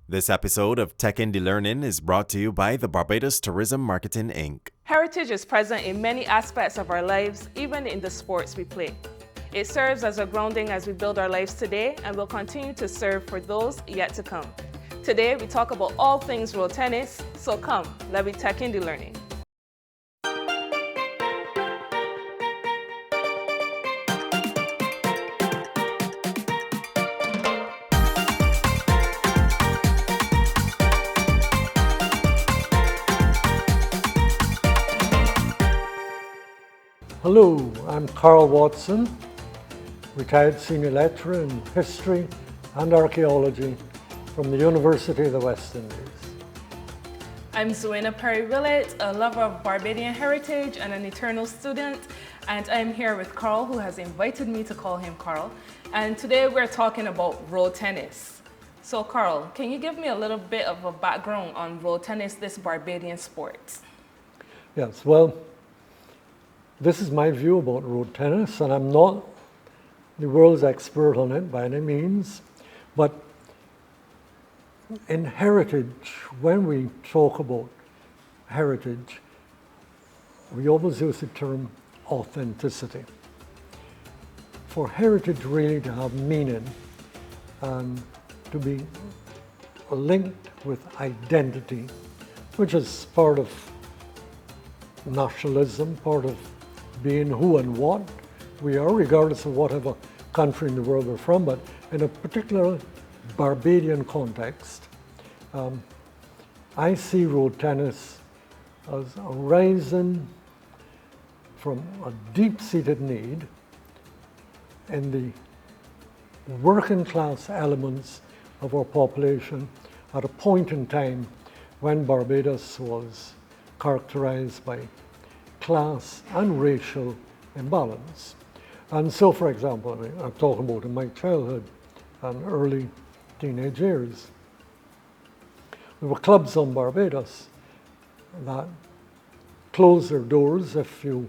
This episode of Tech Indie Learnin is brought to you by the Barbados Tourism Marketing Inc. Heritage is present in many aspects of our lives, even in the sports we play. It serves as a grounding as we build our lives today and will continue to serve for those yet to come. Today, we talk about all things road tennis, so come, let me Tech Indie Learning. Hello, I'm Karl Watson, retired senior lecturer in history and archaeology from the University of the West Indies. I'm Zuwena Willett, a lover of Barbadian heritage and an eternal student, and I'm here with Karl, who has invited me to call him Karl. And today we're talking about road tennis. So Karl, can you give me a little bit of a background on road tennis, this Barbadian sport? Yes, well, this is my view about road tennis, and I'm not the world's expert on it by any means, but in heritage, when we talk about heritage, we always use the term authenticity. For heritage really to have meaning and to be linked with identity, which is part of nationalism, part of being who and what we are, regardless of whatever country in the world we're from, but in a particular Barbadian context, I see road tennis as arising from a deep-seated need in the working class elements of our population at a point in time when Barbados was characterized by class and racial imbalance. And so, for example, I'm talking about in my childhood and early teenage years, there were clubs on Barbados that closed their doors if you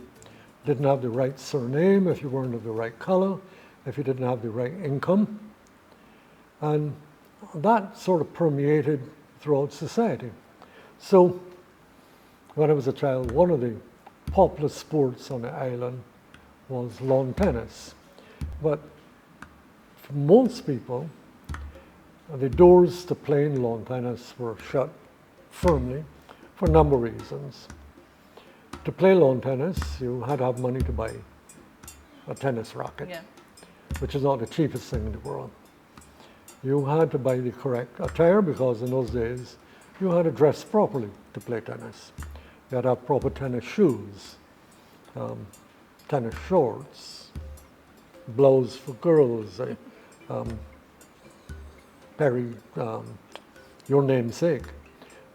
didn't have the right surname, if you weren't of the right color, if you didn't have the right income. And that sort of permeated throughout society. So when I was a child, one of the popular sports on the island was lawn tennis. But for most people, the doors to playing lawn tennis were shut firmly for a number of reasons. To play lawn tennis, you had to have money to buy a tennis racket, which is not the cheapest thing in the world. You had to buy the correct attire because in those days, you had to dress properly to play tennis. You had to have proper tennis shoes, tennis shorts, blouse for girls, Perry, your namesake,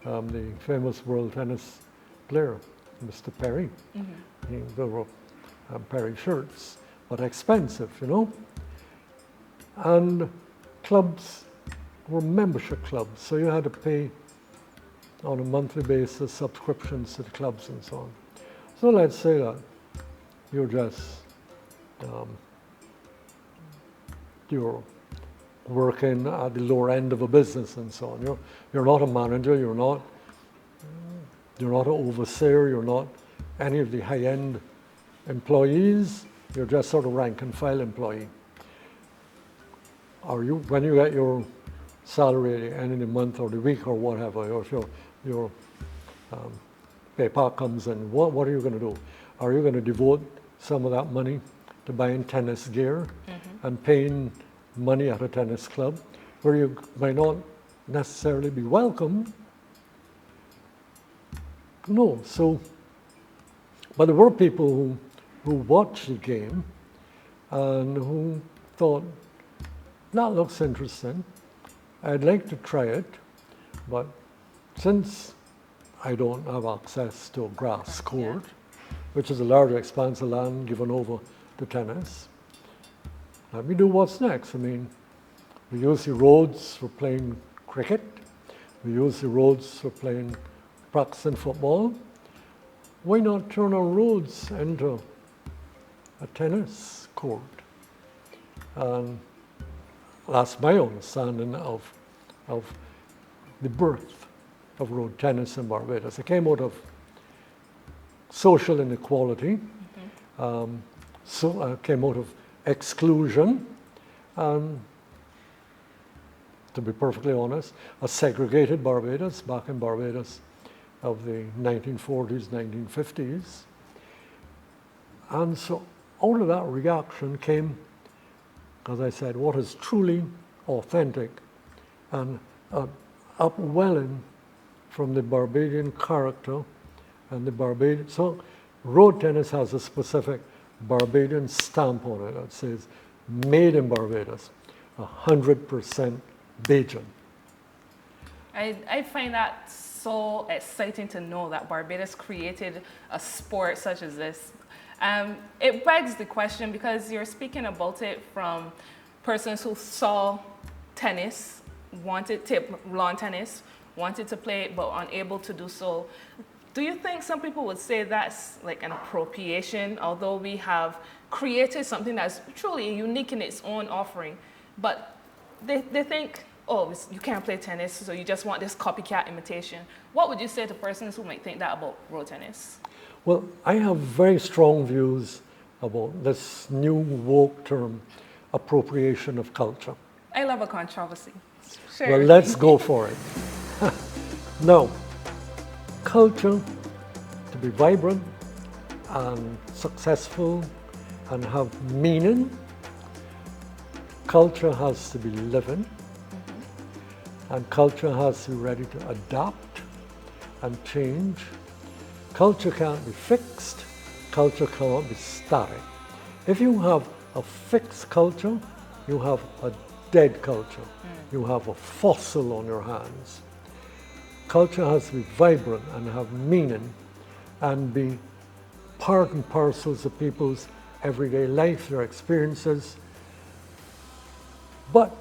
the famous world tennis player, Mr. Perry. There were Perry shirts, but expensive, you know. And clubs were membership clubs, so you had to pay on a monthly basis subscriptions to the clubs and so on. So let's say that you're just you're working at the lower end of a business and so on. You're not a manager, you're not an overseer, you're not any of the high-end employees, you're just sort of rank and file employee. When you get your salary at the end of the month or the week or whatever, or if your PayPal comes in, what are you going to do? Are you going to devote some of that money to buying tennis gear and paying money at a tennis club where you might not necessarily be welcome? No. So, but there were people who watched the game and who thought, that looks interesting. I'd like to try it, but since I don't have access to a grass court, which is a larger expanse of land given over to tennis, let me do what's next. I mean, we use the roads for playing cricket. We use the roads for practicing football. Why not turn our roads into a tennis court? And that's my understanding of the birth of road tennis in Barbados. It came out of social inequality, came out of exclusion, and to be perfectly honest, a segregated Barbados back in Barbados of the 1940s, 1950s. And so out of that reaction came, as I said, what is truly authentic and upwelling from the Barbadian character and the Barbadian. So road tennis has a specific Barbadian stamp on it that says made in Barbados, 100% Bajan. I find that so exciting to know that Barbados created a sport such as this. It begs the question, because you're speaking about it from persons who saw tennis, lawn tennis, wanted to play it but unable to do so. Do you think some people would say that's like an appropriation, although we have created something that's truly unique in its own offering, but they think, oh, you can't play tennis, so you just want this copycat imitation? What would you say to persons who might think that about road tennis? Well, I have very strong views about this new woke term, appropriation of culture. I love a controversy. Sure. Well, let's go for it. Now, culture, to be vibrant and successful and have meaning, culture has to be living, and culture has to be ready to adapt and change. Culture can't be fixed, culture cannot be static. If you have a fixed culture, you have a dead culture. You have a fossil on your hands. Culture has to be vibrant and have meaning and be part and parcels of people's everyday life, their experiences. But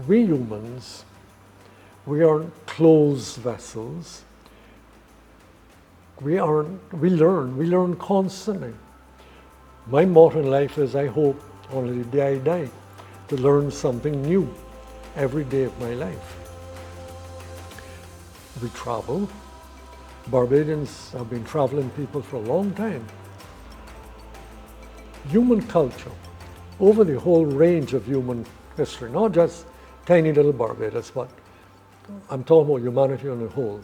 we humans, we aren't closed vessels. We learn constantly. My motto in life is, I hope only the day I die, to learn something new every day of my life. We travel. Barbadians have been traveling people for a long time. Human culture, over the whole range of human history, not just tiny little Barbados, but I'm talking about humanity on the whole.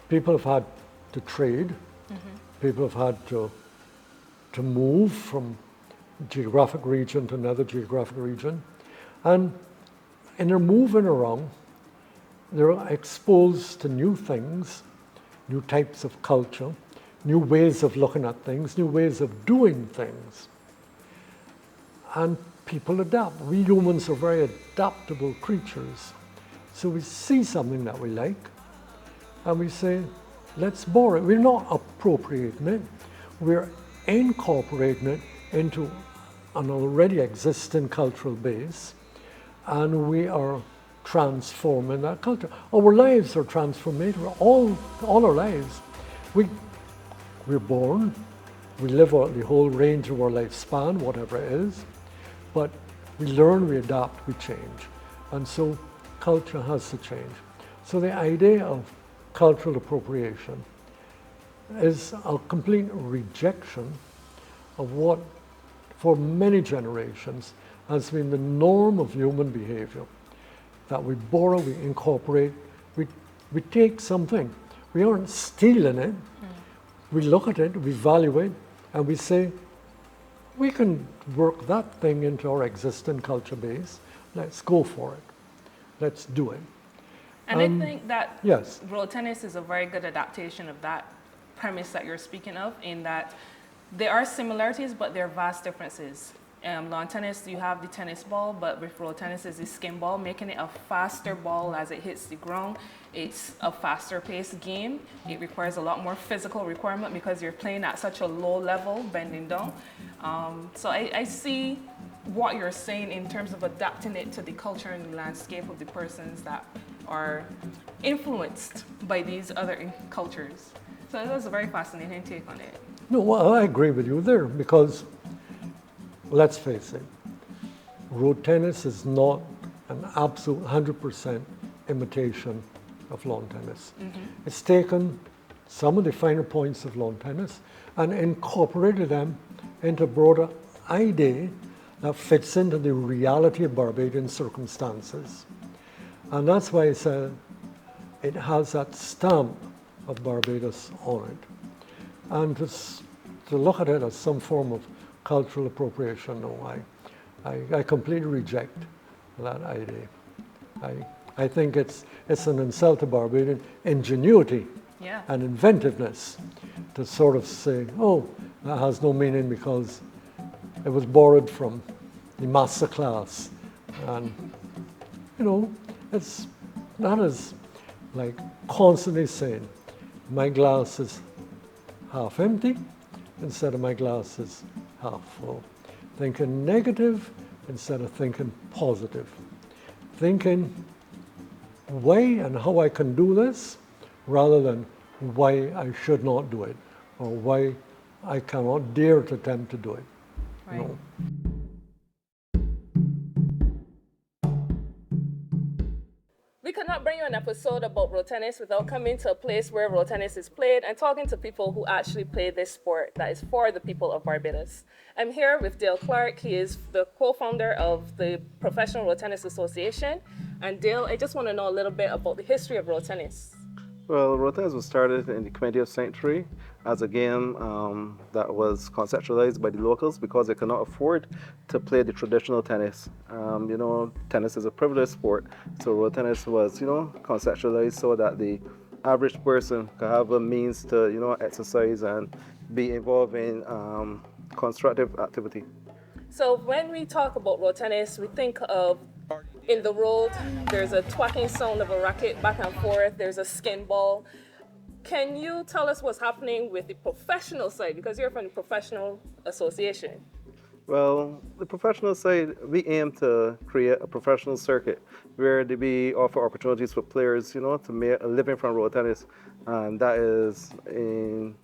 People have had to trade, people have had to move from geographic region to another geographic region, and in their moving around, they're exposed to new things, new types of culture, new ways of looking at things, new ways of doing things. And people adapt. We humans are very adaptable creatures. So we see something that we like, and we say, let's borrow it. We're not appropriating it. We're incorporating it into an already existing cultural base, and we are transforming that culture. Our lives are transformative. All our lives. We're born, we live the whole range of our lifespan, whatever it is, but we learn, we adapt, we change. And so culture has to change. So the idea of cultural appropriation is a complete rejection of what, for many generations, has been the norm of human behavior. That we borrow, we incorporate, we take something. We aren't stealing it. We look at it, we value it, and we say, we can work that thing into our existing culture base. Let's go for it. Let's do it. And I think that yes, road tennis is a very good adaptation of that premise that you're speaking of, in that there are similarities, but there are vast differences. Lawn tennis, you have the tennis ball, but with road tennis is the skin ball, making it a faster ball as it hits the ground. It's a faster paced game. It requires a lot more physical requirement because you're playing at such a low level, bending down. So I see what you're saying in terms of adapting it to the culture and the landscape of the persons that are influenced by these other cultures. So it was a very fascinating take on it. no, well, I agree with you there, because let's face it, road tennis is not an absolute 100% imitation of lawn tennis. It's taken some of the finer points of lawn tennis and incorporated them into a broader idea that fits into the reality of Barbadian circumstances. And that's why I said it has that stamp of Barbados on it. And to look at it as some form of cultural appropriation, no, I completely reject that idea. I think it's an insult to Barbadian ingenuity and inventiveness to sort of say, oh, that has no meaning because it was borrowed from the master class. And, you know, it's not as like constantly saying, my glass is half empty instead of my glass is half full. Thinking negative instead of thinking positive. Thinking why and how I can do this rather than why I should not do it or why I cannot dare to attempt to do it. Right. You know? We could not bring you an episode about road tennis without coming to a place where road tennis is played and talking to people who actually play this sport that is for the people of Barbados. I'm here with Dale Clarke. He is the co-founder of the Professional Road Tennis Association. And Dale, I just want to know a little bit about the history of road tennis. Well, road tennis was started in the 20th century as a game that was conceptualized by the locals because they could not afford to play the traditional tennis. You know, tennis is a privileged sport, so road tennis was, you know, conceptualized so that the average person could have a means to, you know, exercise and be involved in constructive activity. So when we talk about road tennis, we think of in the road, there's a twacking sound of a racket back and forth, there's a skin ball. Can you tell us what's happening with the professional side? Because you're from the professional association. Well, the professional side, we aim to create a professional circuit where we offer opportunities for players, you know, to make a living from road tennis. And that is in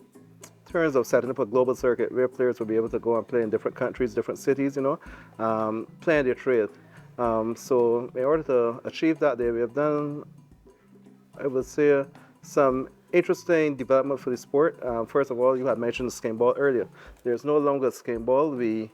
terms of setting up a global circuit where players will be able to go and play in different countries, different cities, you know, playing their trade. So in order to achieve that, we have done, I would say, some interesting development for the sport. First of all, you had mentioned the skin ball earlier. There's no longer a skin ball. We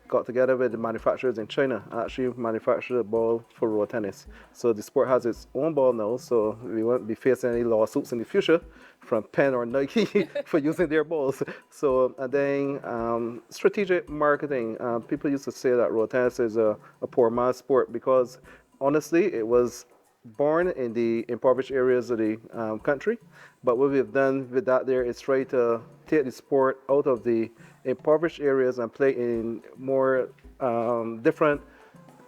got together with the manufacturers in China and actually manufactured a ball for road tennis. So the sport has its own ball now, so we won't be facing any lawsuits in the future from Penn or Nike for using their balls. So, and then strategic marketing. People used to say that road tennis is a poor man's sport because honestly, it was born in the impoverished areas of the country. But what we've done with that there is try to take the sport out of the impoverished areas and play in more different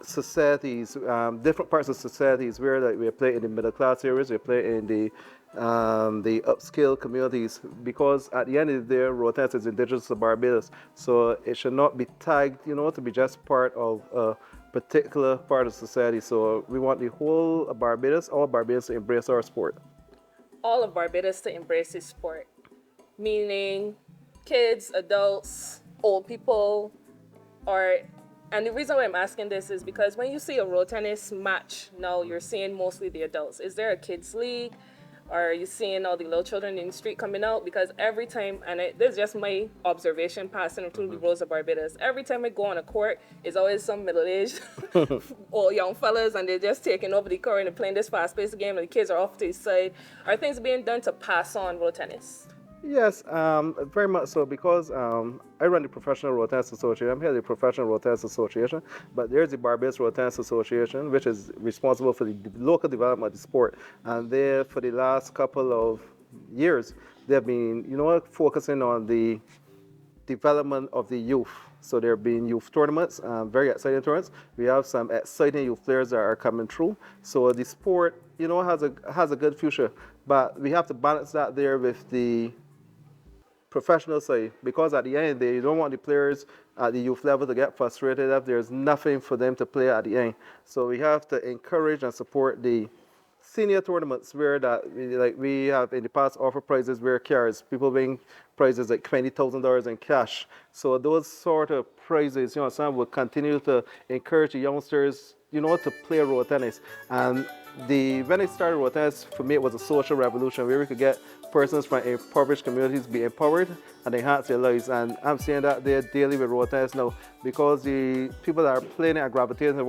societies, different parts of societies where like we play in the middle class areas, we play in the upscale communities, because at the end of the day, road tennis is indigenous to Barbados, so it should not be tagged, you know, to be just part of a particular part of society. So we want the whole of Barbados, all Barbados, to embrace our sport. All of Barbados to embrace this sport, meaning kids, adults, old people, and the reason why I'm asking this is because when you see a road tennis match now, you're seeing mostly the adults. Is there a kids league? Or are you seeing all the little children in the street coming out? Because every time, and this is just my observation passing through the roads of Barbados, every time I go on a court, it's always some middle-aged or young fellas, and they're just taking over the court and playing this fast-paced game, and the kids are off to the side. Are things being done to pass on road tennis? Yes, very much so, because I run the Professional Road Tennis Association. I'm here at the Professional Road Tennis Association, but there's the Barbados Road Tennis Association, which is responsible for the local development of the sport. And they, for the last couple of years, they've been, you know, focusing on the development of the youth. So there have been youth tournaments, very exciting tournaments. We have some exciting youth players that are coming through. So the sport, you know, has a good future, but we have to balance that there with the professional side, because at the end of the day, you don't want the players at the youth level to get frustrated if there's nothing for them to play at the end. So we have to encourage and support the senior tournaments where that we have in the past offered prizes where cards, people win prizes like $20,000 in cash. So those sort of prizes, you know, some will continue to encourage the youngsters to play road tennis. And when I started road tennis, for me it was a social revolution where we could get persons from impoverished communities be empowered and enhance their lives. And I'm seeing that there daily with road tennis now, because the people that are playing it and gravitating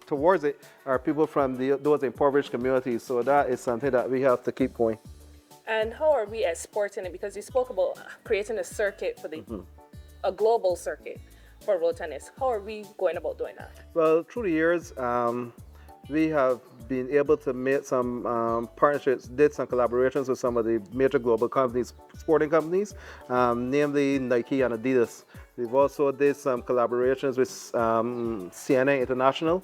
towards it are people from those impoverished communities. So that is something that we have to keep going. And how are we exporting it? Because you spoke about creating a circuit for a global circuit for road tennis. How are we going about doing that? Well, through the years, we have been able to make some partnerships, did some collaborations with some of the major global companies, sporting companies, namely Nike and Adidas. We've also did some collaborations with CNN International.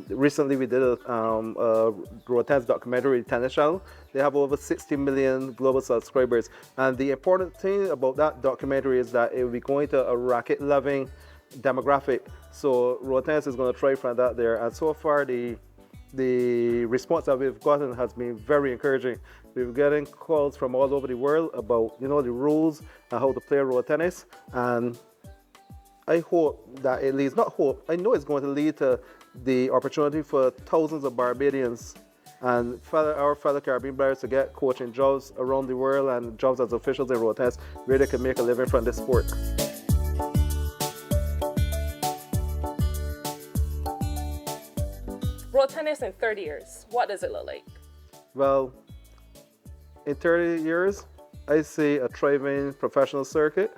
Recently we did a road tennis documentary, Tennis Channel. They have over 60 million global subscribers. And the important thing about that documentary is that it will be going to a racket-loving demographic. So road tennis is going to thrive from that there. And so far the response that we've gotten has been very encouraging. We're getting calls from all over the world about the rules and how to play road tennis. And I hope that it leads, not hope, I know it's going to lead to the opportunity for thousands of Barbadians and our fellow Caribbean players to get coaching jobs around the world and jobs as officials in road tennis where they can make a living from this sport. Road tennis in 30 years, what does it look like? Well, in 30 years, I see a thriving professional circuit.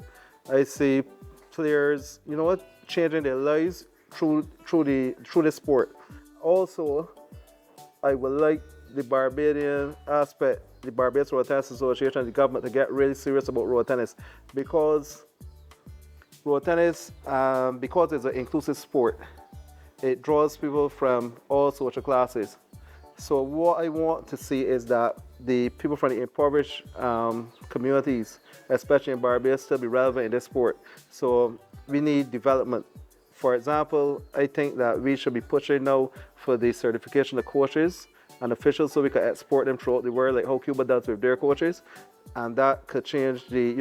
I see players, changing their lives through the sport. Also, I would like the Barbadian aspect, the Barbados Road Tennis Association and the government to get really serious about road tennis, because road tennis, because it's an inclusive sport, it draws people from all social classes. So what I want to see is that the people from the impoverished communities, especially in Barbados, still be relevant in this sport. So we need development. For example, I think that we should be pushing now for the certification of coaches and officials so we can export them throughout the world, like how Cuba does with their coaches. And that could change the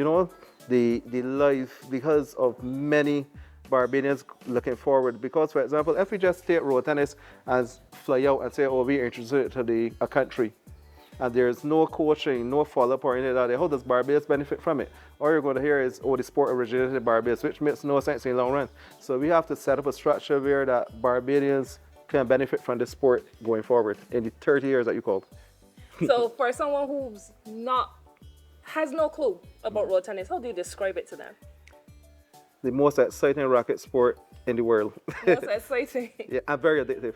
life, because of many Barbadians looking forward. Because, for example, if we just take road tennis and fly out and say, oh, we're introduced to a country, and there's no coaching, no follow-up or anything like that, how does Barbados benefit from it? All you're going to hear is, oh, the sport originated in Barbados, which makes no sense in the long run. So we have to set up a structure where that Barbadians can benefit from this sport going forward in the 30 years that you called. So for someone who's has no clue about road tennis, how do you describe it to them? The most exciting racket sport in the world. Most exciting. Yeah, and very addictive.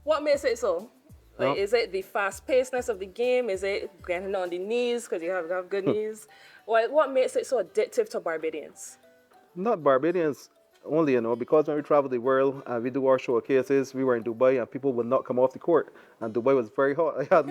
What makes it so? Like, is it the fast-pacedness of the game? Is it getting on the knees because you have good knees? What makes it so addictive to Barbadians? Not Barbadians only, because when we travel the world and we do our showcases, we were in Dubai and people would not come off the court. And Dubai was very hot. I had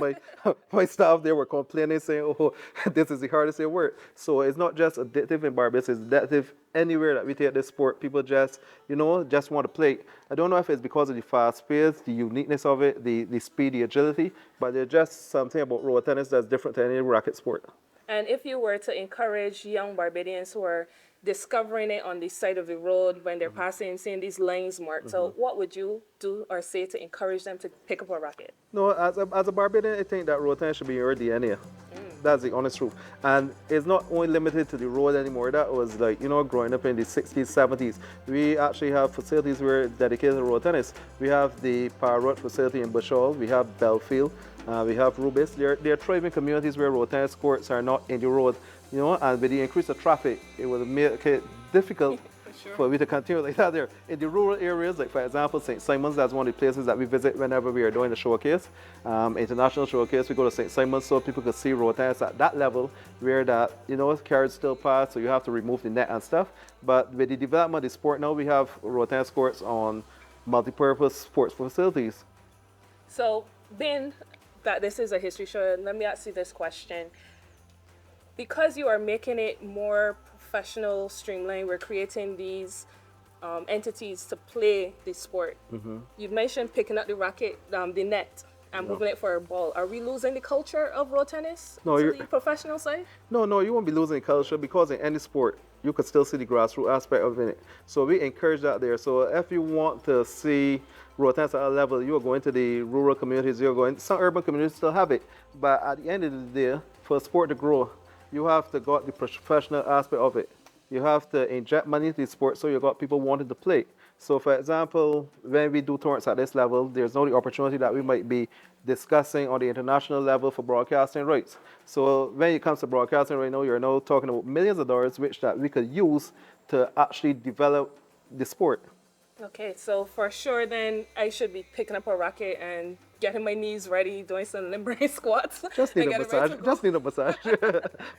my staff there were complaining, saying, oh, this is the hardest they work. So it's not just addictive in Barbados, it's addictive anywhere that we take this sport. People just want to play. I don't know if it's because of the fast pace, the uniqueness of it, the speed, the agility, but there's just something about road tennis that's different to any racket sport. And if you were to encourage young Barbadians who are discovering it on the side of the road when they're passing, seeing these lines marked, so what would you do or say to encourage them to pick up a racket? No, as a Barbadian, I think that road tennis should be in your DNA. That's the honest truth. And it's not only limited to the road anymore. That was like, growing up in the 60s, 70s. We actually have facilities where dedicated to road tennis. We have the Parrot facility in Bushall. We have Belfield. We have Rubis. There are thriving communities where road tennis courts are not in the road. And with the increase of traffic, it will make it difficult for we to continue like that there. In the rural areas, like for example, St. Simon's, that's one of the places that we visit whenever we are doing a showcase. International showcase, we go to St. Simon's so people can see road tennis at that level where that, carriage still pass, so you have to remove the net and stuff. But with the development of the sport now, we have road tennis courts on multi-purpose sports facilities. So being that this is a history show, let me ask you this question. Because you are making it more professional, streamlined, we're creating these entities to play the sport. You've mentioned picking up the racket, the net, and moving it for a ball. Are we losing the culture of road tennis No, to the professional side? No, you won't be losing culture because in any sport, you could still see the grassroots aspect of it. So we encourage that there. So if you want to see road tennis at a level, you're going to the rural communities, some urban communities still have it. But at the end of the day, for a sport to grow, you have to got the professional aspect of it. You have to inject money into the sport so you got people wanting to play. So for example, when we do tournaments at this level, there's no opportunity that we might be discussing on the international level for broadcasting rights. So when it comes to broadcasting right now, you're now talking about millions of dollars which that we could use to actually develop the sport. Okay, so for sure then I should be picking up a racket and getting my knees ready, doing some limb brace squats. Just need and a getting ready massage. to go. Just need a massage.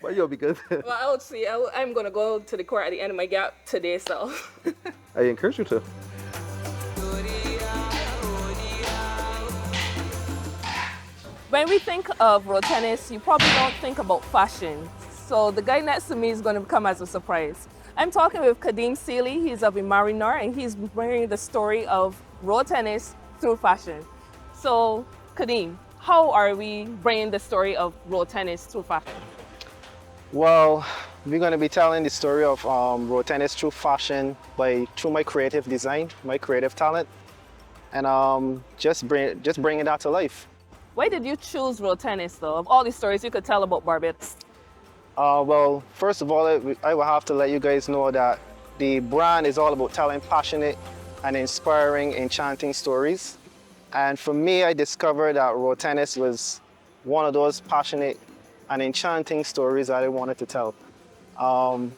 But you'll be good. Well, I'll see. I'm going to go to the court at the end of my gap today, so. I encourage you to. When we think of road tennis, you probably don't think about fashion. So the guy next to me is going to come as a surprise. I'm talking with Kadeem Sealy. He's of Emaurri Noire, and he's bringing the story of road tennis through fashion. So, Kadeem, how are we bringing the story of road tennis through fashion? Well, we're going to be telling the story of road tennis through fashion through my creative design, my creative talent, and just bringing that to life. Why did you choose road tennis, though, of all the stories you could tell about Barbados? Well, first of all, I will have to let you guys know that the brand is all about telling passionate and inspiring, enchanting stories. And for me, I discovered that road tennis was one of those passionate and enchanting stories that I wanted to tell. And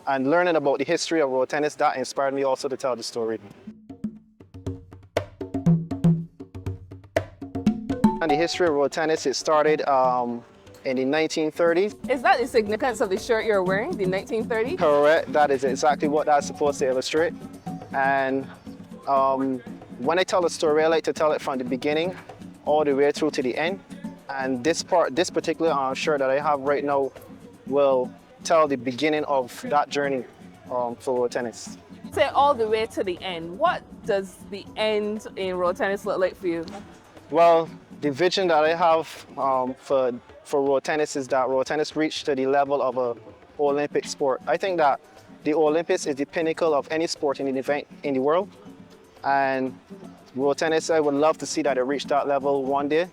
learning about the history of road tennis, that inspired me also to tell the story. And the history of road tennis, it started in the 1930s. Is that the significance of the shirt you're wearing, the 1930s? Correct, that is exactly what that's supposed to illustrate. And when I tell a story, I like to tell it from the beginning all the way through to the end. And this particular shirt that I have right now will tell the beginning of that journey for road tennis. Say all the way to the end. What does the end in road tennis look like for you? Well, the vision that I have for road tennis is that road tennis reach to the level of an Olympic sport. I think that the Olympics is the pinnacle of any sporting event in the world. And road tennis, I would love to see that it reach that level one day,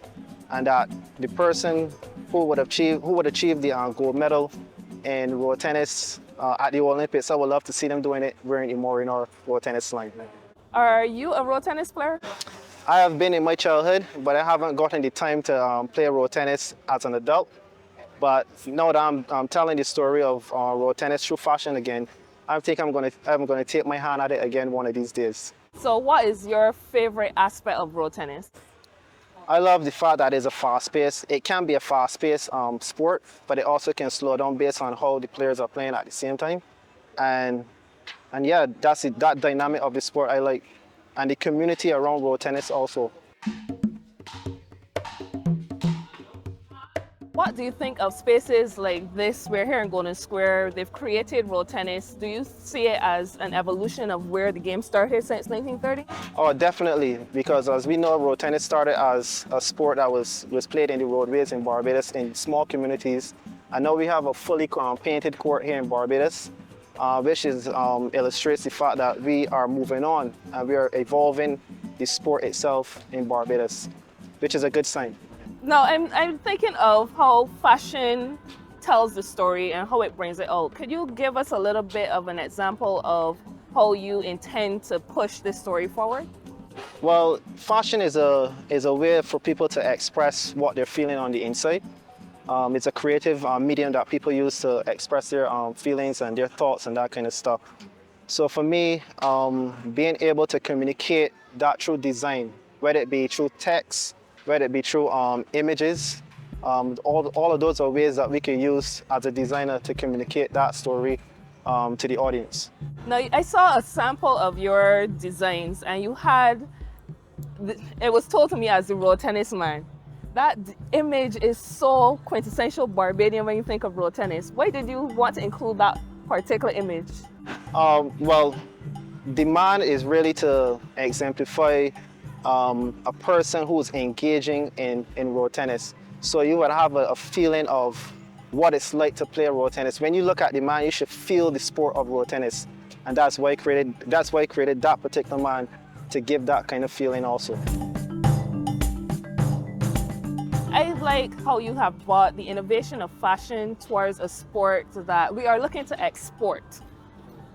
and that the person who would achieve the gold medal in road tennis at the Olympics, I would love to see them doing it wearing Emaurri Noire road tennis line. Are you a road tennis player? I have been in my childhood, but I haven't gotten the time to play road tennis as an adult. But now that I'm telling the story of road tennis through fashion again, I think I'm going to take my hand at it again one of these days. So what is your favorite aspect of road tennis? I love the fact that it's a fast-paced. It can be a fast-paced sport, but it also can slow down based on how the players are playing at the same time. And yeah, that's it, that dynamic of the sport I like. And the community around road tennis also. What do you think of spaces like this? We're here in Golden Square. They've created road tennis. Do you see it as an evolution of where the game started since 1930? Oh, definitely, because as we know, road tennis started as a sport that was played in the roadways in Barbados in small communities. And now we have a fully painted court here in Barbados, which illustrates the fact that we are moving on and we are evolving the sport itself in Barbados, which is a good sign. Now, I'm thinking of how fashion tells the story and how it brings it out. Could you give us a little bit of an example of how you intend to push this story forward? Well, fashion is a way for people to express what they're feeling on the inside. It's a creative medium that people use to express their feelings and their thoughts and that kind of stuff. So for me, being able to communicate that through design, whether it be through text, whether it be through images, all of those are ways that we can use as a designer to communicate that story to the audience. Now, I saw a sample of your designs and you had, it was told to me as the road tennis man. That image is so quintessential Barbadian when you think of road tennis. Why did you want to include that particular image? Well, the man is really to exemplify a person who's engaging in road tennis. So you would have a feeling of what it's like to play road tennis. When you look at the man, you should feel the sport of road tennis. And that's why he created that particular man, to give that kind of feeling also. I like how you have brought the innovation of fashion towards a sport that we are looking to export.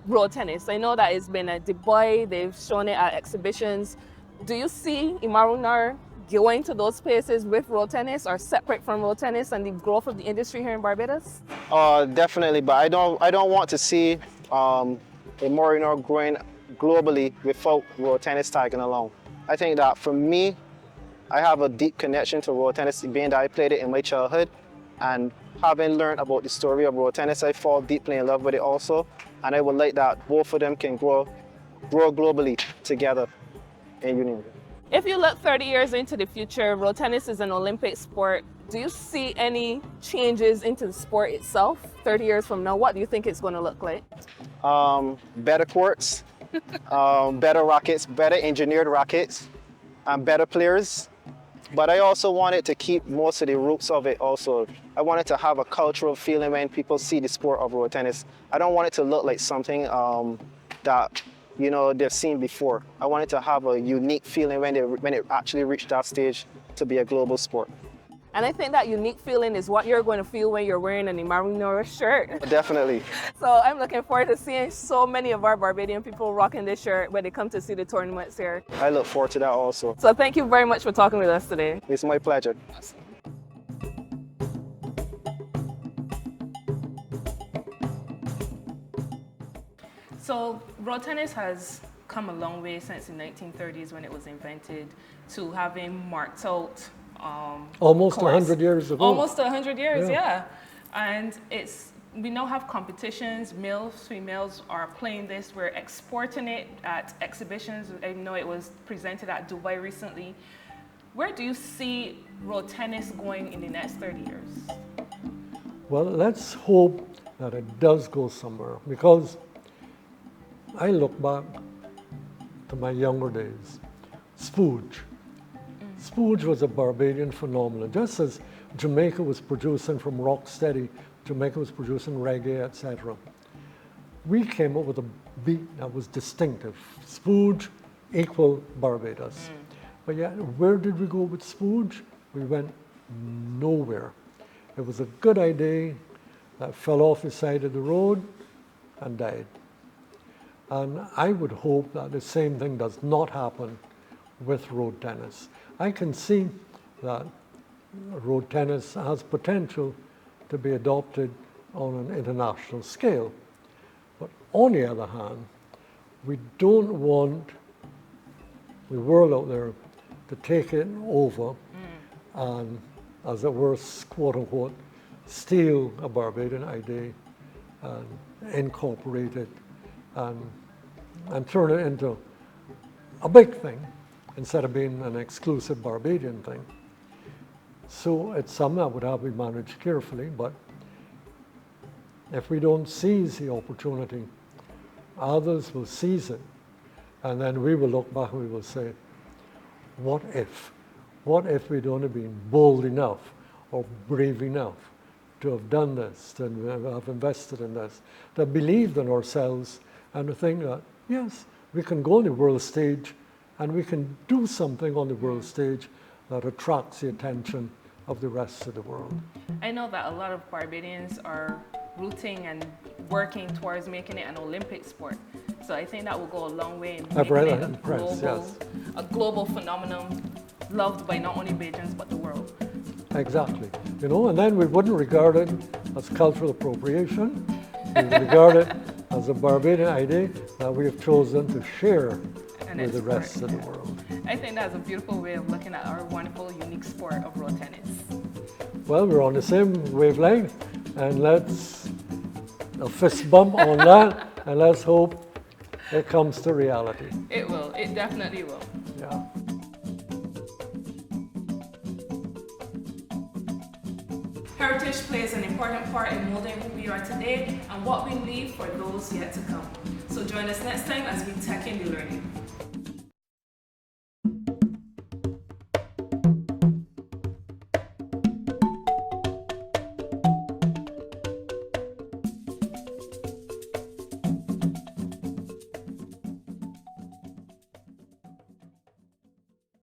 Road tennis. I know that it's been at Dubai, they've shown it at exhibitions. Do you see Emaurri Noire going to those places with road tennis, or separate from road tennis and the growth of the industry here in Barbados? Definitely, but I don't want to see Emaurri Noire growing globally without road tennis tagging along. I think that for me, I have a deep connection to road tennis, being that I played it in my childhood, and having learned about the story of road tennis, I fall deeply in love with it also, and I would like that both of them can grow globally together in union. If you look 30 years into the future, road tennis is an Olympic sport. Do you see any changes into the sport itself 30 years from now? What do you think it's going to look like? Better courts, better rackets, better engineered rackets, and better players. But I also wanted to keep most of the roots of it also. I wanted to have a cultural feeling when people see the sport of road tennis. I don't want it to look like something that they've seen before. I wanted to have a unique feeling when it actually reached that stage to be a global sport. And I think that unique feeling is what you're going to feel when you're wearing an Emaurri Noire shirt. Definitely. So I'm looking forward to seeing so many of our Barbadian people rocking this shirt when they come to see the tournaments here. I look forward to that also. So thank you very much for talking with us today. It's my pleasure. So road tennis has come a long way since the 1930s when it was invented, to having marked out Almost course. 100 years ago. Almost 100 years, Yeah. yeah. And we now have competitions. Males, females are playing this. We're exporting it at exhibitions. I know it was presented at Dubai recently. Where do you see road tennis going in the next 30 years? Well, let's hope that it does go somewhere, because I look back to my younger days. Spooge. Spooge was a Barbadian phenomenon. Just as Jamaica was producing from rocksteady, Jamaica was producing reggae, etc. We came up with a beat that was distinctive. Spooge equal Barbados. But yet, where did we go with Spooge? We went nowhere. It was a good idea that fell off the side of the road and died. And I would hope that the same thing does not happen with road tennis. I can see that road tennis has potential to be adopted on an international scale. But on the other hand, we don't want the world out there to take it over and, as it were, quote unquote, steal a Barbadian idea and incorporate it and turn it into a big thing instead of being an exclusive Barbadian thing. So it's something that would have to be managed carefully, but if we don't seize the opportunity, others will seize it, and then we will look back and we will say, what if? What if we'd only been bold enough or brave enough to have done this, to have invested in this, to have believed in ourselves, and to think that, yes, we can go on the world stage and we can do something on the world stage that attracts the attention of the rest of the world. I know that a lot of Barbadians are rooting and working towards making it an Olympic sport. So I think that will go a long way in making it a global phenomenon, loved by not only Bajans but the world. Exactly. You know, and then we wouldn't regard it as cultural appropriation. We would regard it as a Barbadian idea that we have chosen to share with the rest of the world. I think that's a beautiful way of looking at our wonderful, unique sport of road tennis. Well, we're on the same wavelength, and let's a fist bump on that, and let's hope it comes to reality. It will. It definitely will. Yeah. Heritage plays an important part in molding who we are today and what we leave for those yet to come. So join us next time as we tech in the learning.